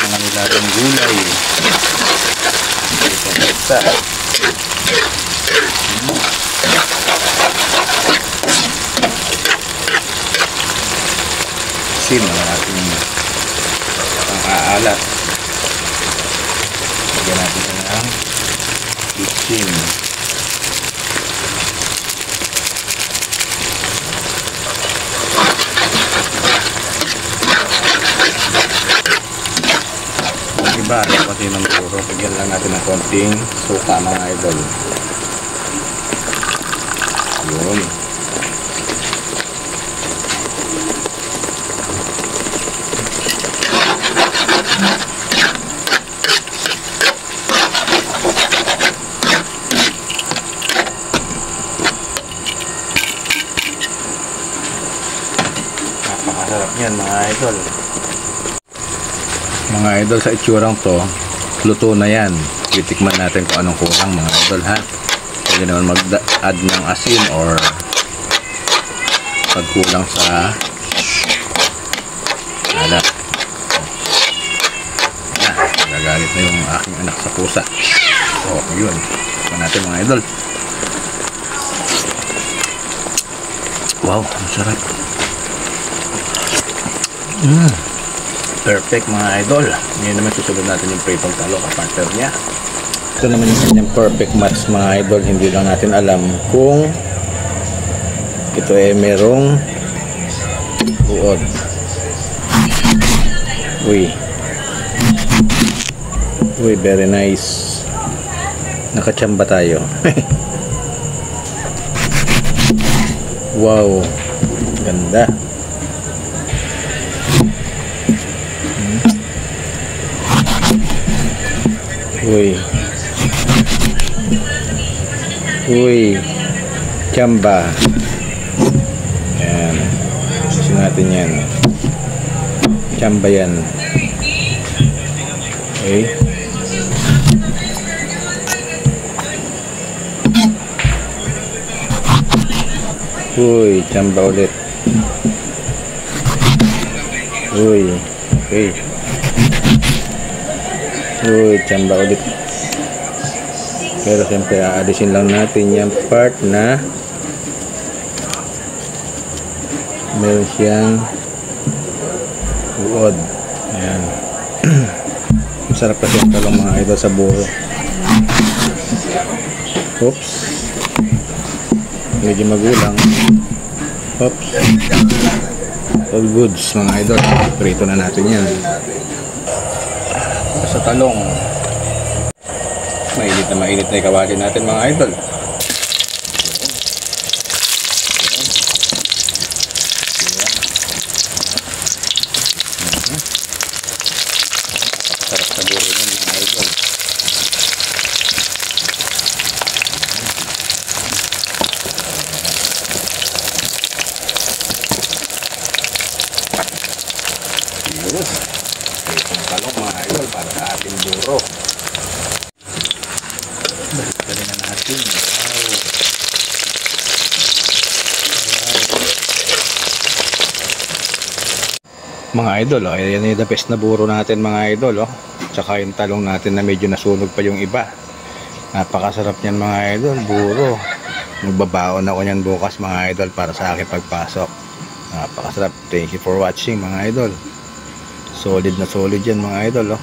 Mga nilagang gulay. Ito. Asin na natin ang aalat. Lagyan natin ng bitchin. Iba, pati ng puro. Bigyan lang natin ng konting suka mga idol. Yun. Napakasarap yan mga idol. Mga idol, sa itsurang to, luto na yan. Titikman natin kung anong kulang mga idol ha. Pwede naman mag-add ng asin or pagkulang sa alat. Nagagalit na yung aking anak sa pusa. So yun, tikman natin mga idol. Wow, ang sarap. Perfect mga idol. Ngayon naman susunod natin yung pritong talong partner niya. Ito naman yung kanyang perfect match mga idol. Hindi lang natin alam kung ito ay merong uod. Uy, very nice. Nakachamba tayo. Wow, ganda. Uy, chamba. Yan, gusto natin yan. Chamba yan. Okay. Uy, chamba ulit. Uy, okay. Uy, chamba ulit. Pero siyempre aalisin lang natin yung part na meron siyang uod. Ayan. Masarap kasi ang talong mga idol sa buro. Oops. Medyo magulang. Oops. All goods mga idol. Prito na natin yan. Sa talong. Mainit na yung kawali natin mga idol. Sarap sa buro nun mga idol. Yun. Itong talong mga idol para sa ating buro. Mga idol, oh, ayan yung the best na buro natin mga idol, oh. Tsaka yung talong natin na medyo nasunog pa yung iba. Napakasarap niyan mga idol, buro. Magbabaon ako niyan bukas mga idol para sa aking pagpasok. Napakasarap. Thank you for watching mga idol. Solid na solid yan mga idol, oh.